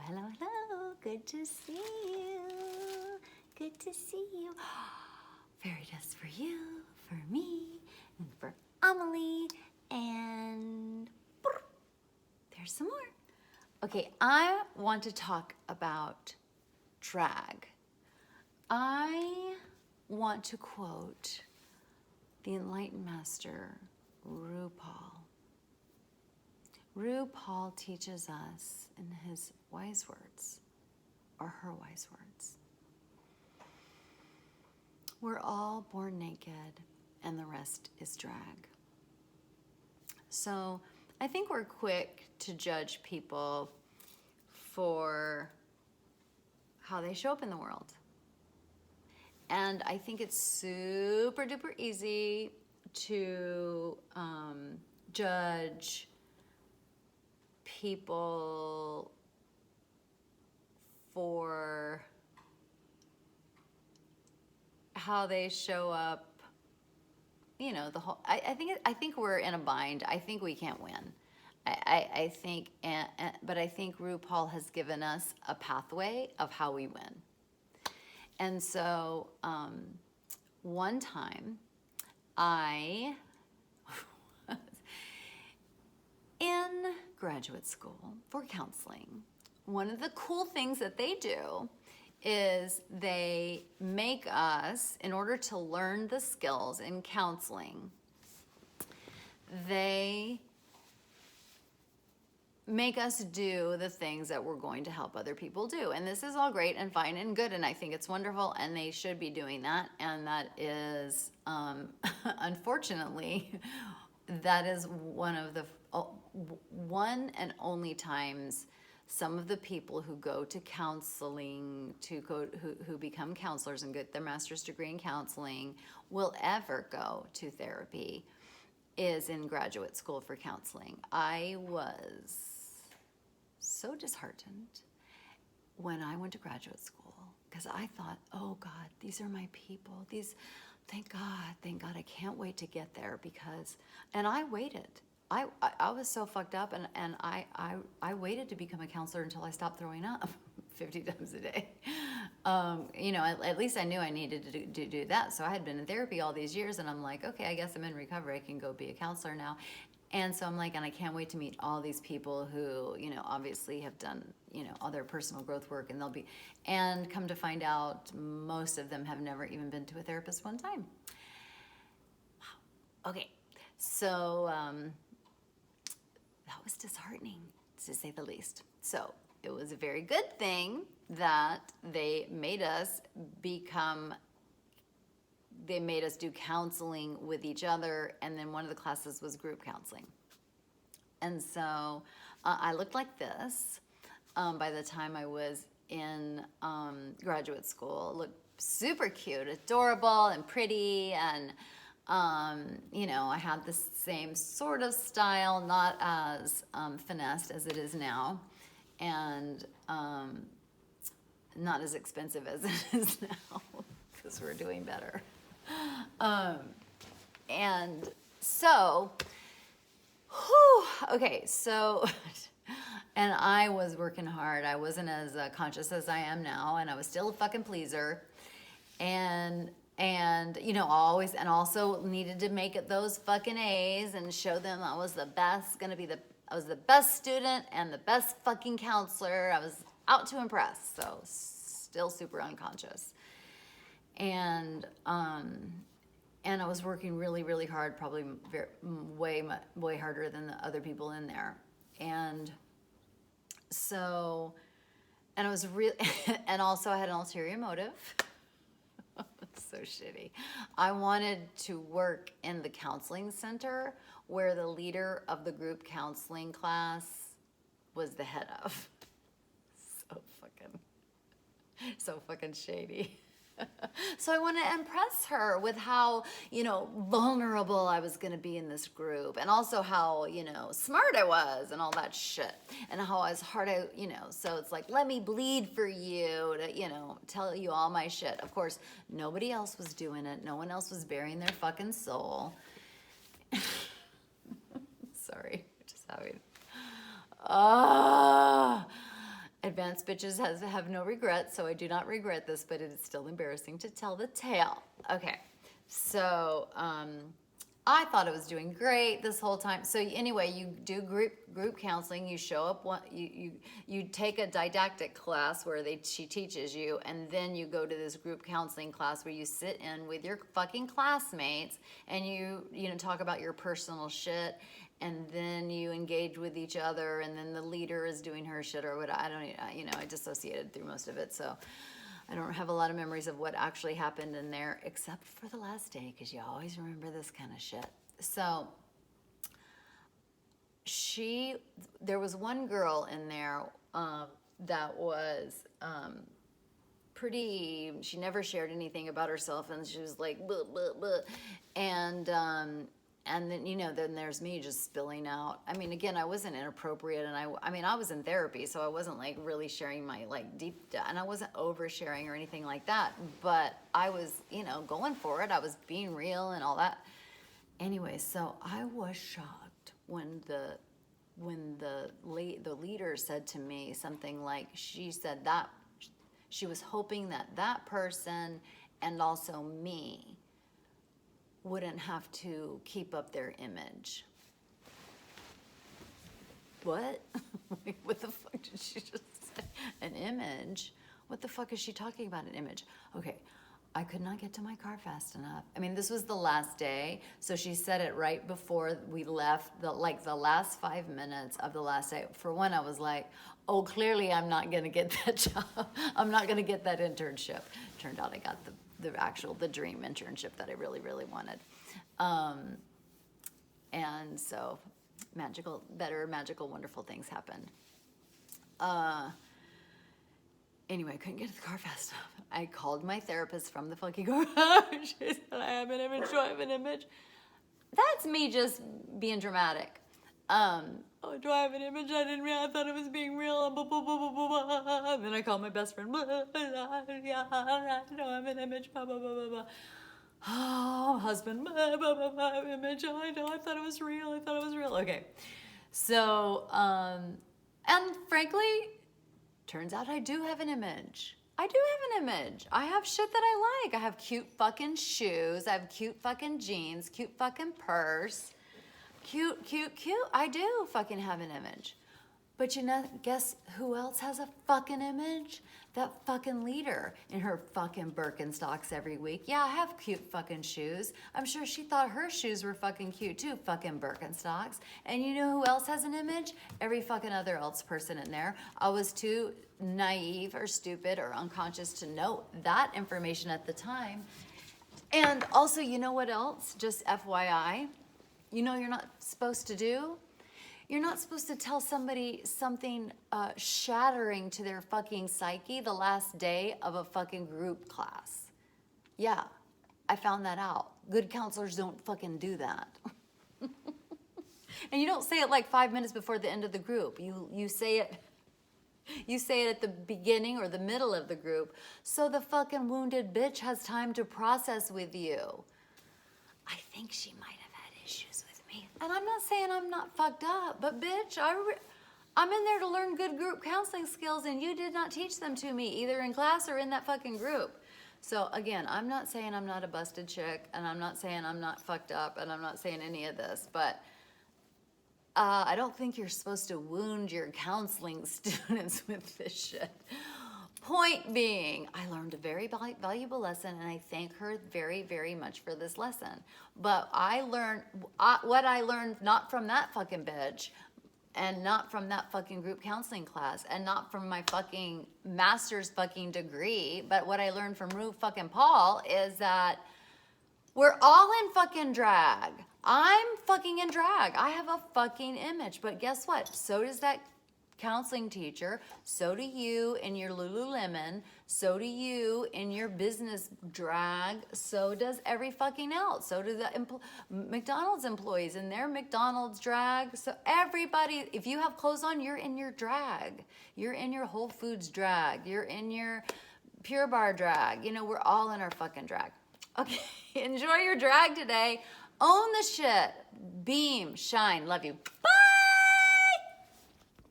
hello, hello. Good to see you. Good to see you. Fairy dust for you, for me, and for Amelie, and there's some more. Okay, I want to talk about drag. I want to quote the enlightened master, RuPaul. RuPaul teaches us in his wise words, or her wise words, we're all born naked and the rest is drag. So I think we're quick to judge people for how they show up in the world. And I think it's super duper easy to judge people for how they show up, you know, the whole, I think we're in a bind. I think we can't win. I think, but I think RuPaul has given us a pathway of how we win. And so one time I was in graduate school for counseling. One of the cool things that they do is they make us, in order to learn the skills in counseling, they make us do the things that we're going to help other people do. And this is all great and fine and good, and I think it's wonderful, and they should be doing that. And that is, unfortunately, that is one of the one and only times some of the people who go to counseling, who become counselors and get their master's degree in counseling, will ever go to therapy is in graduate school for counseling. I was so disheartened when I went to graduate school because I thought, oh God, these are my people. Thank God, I can't wait to get there and I waited. I was so fucked up and I waited to become a counselor until I stopped throwing up 50 times a day. You know, at least I knew I needed to do that. So I had been in therapy all these years and I'm like, okay, I guess I'm in recovery. I can go be a counselor now. And so I'm like, and I can't wait to meet all these people who, you know, obviously have done, you know, all their personal growth work, and come to find out most of them have never even been to a therapist one time. Wow. Okay. So, that was disheartening, to say the least. So it was a very good thing that they made us do counseling with each other, and then one of the classes was group counseling. And so I looked like this by the time I was in graduate school. I looked super cute, adorable, and pretty, and you know, I had the same sort of style, not as finessed as it is now, and not as expensive as it is now, because we're doing better. And so, okay, so, and I was working hard. I wasn't as conscious as I am now, and I was still a fucking pleaser, and you know, always, and also needed to make it those fucking A's and show them I was the best, I was the best student and the best fucking counselor. I was out to impress, so still super unconscious. And I was working really, really hard, probably way harder than the other people in there. And so, and I was really, and also I had an ulterior motive. So shitty. I wanted to work in the counseling center where the leader of the group counseling class was the head of. So fucking shady. So I want to impress her with how, you know, vulnerable I was going to be in this group, and also how, you know, smart I was and all that shit, and how as hard you know, so it's like, let me bleed for you to, you know, tell you all my shit. Of course, nobody else was doing it. No one else was bearing their fucking soul. Sorry, just having, advanced bitches have no regrets, so I do not regret this, but it is still embarrassing to tell the tale. Okay, so I thought it was doing great this whole time. So anyway, you do group counseling. You show up. You take a didactic class where she teaches you, and then you go to this group counseling class where you sit in with your fucking classmates and you talk about your personal shit, and then you engage with each other, and then the leader is doing her shit or what. I don't, I dissociated through most of it, so I don't have a lot of memories of what actually happened in there, except for the last day, because you always remember this kind of shit. So there was one girl in there that was pretty, she never shared anything about herself, and she was like, blah, blah, blah. And then, then there's me just spilling out. I mean, again, I wasn't inappropriate, and I was in therapy, so I wasn't like really sharing my like deep, and I wasn't oversharing or anything like that, but I was, going for it. I was being real and all that. Anyway, so I was shocked when the leader said to me something like, she said that she was hoping that person and also me wouldn't have to keep up their image. What? What the fuck did she just say? An image? What the fuck is she talking about, an image? Okay, I could not get to my car fast enough. I mean, this was the last day, so she said it right before we left, the last 5 minutes of the last day. For one, I was like, oh, clearly I'm not gonna get that job. I'm not gonna get that internship. Turned out I got the dream internship that I really, really wanted. And so magical, wonderful things happened. Anyway, I couldn't get to the car fast enough. I called my therapist from the fucking car. She said, I have an image, do I have an image? That's me just being dramatic. Oh, do I have an image? I thought it was being real. Blah, blah, blah, blah, blah, blah. And then I called my best friend. Blah, blah, blah, yeah, I don't have an image. Blah, blah, blah, blah, blah. Oh, husband. Blah, blah, blah, blah, image. Oh, I know. I thought it was real. Okay. So, and frankly, turns out I do have an image. I have shit that I like. I have cute fucking shoes. I have cute fucking jeans, cute fucking purse. Cute. I do fucking have an image. But guess who else has a fucking image? That fucking leader in her fucking Birkenstocks every week. Yeah, I have cute fucking shoes. I'm sure she thought her shoes were fucking cute too, fucking Birkenstocks. And you know who else has an image? Every fucking other else person in there. I was too naive or stupid or unconscious to know that information at the time. And also, you know what else? Just FYI. You know you're not supposed to do? You're not supposed to tell somebody something shattering to their fucking psyche the last day of a fucking group class. Yeah, I found that out. Good counselors don't fucking do that. And you don't say it like 5 minutes before the end of the group. You say it at the beginning or the middle of the group, so the fucking wounded bitch has time to process with you. I think she might have had issues with me. And I'm not saying I'm not fucked up, but bitch, I'm in there to learn good group counseling skills, and you did not teach them to me, either in class or in that fucking group. So again, I'm not saying I'm not a busted chick, and I'm not saying I'm not fucked up, and I'm not saying any of this, but I don't think you're supposed to wound your counseling students with this shit. Point being, I learned a very valuable lesson, and I thank her very, very much for this lesson. But I learned what I learned not from that fucking bitch, and not from that fucking group counseling class, and not from my fucking master's fucking degree, but what I learned from RuPaul is that we're all in fucking drag. I'm fucking in drag. I have a fucking image. But guess what? So does that counseling teacher. So do you in your Lululemon. So do you in your business drag. So does every fucking else. So do the McDonald's employees in their McDonald's drag. So everybody, if you have clothes on, you're in your drag. You're in your Whole Foods drag. You're in your Pure Bar drag. You know, we're all in our fucking drag. Okay, enjoy your drag today. Own the shit. Beam, shine. Love you. Bye.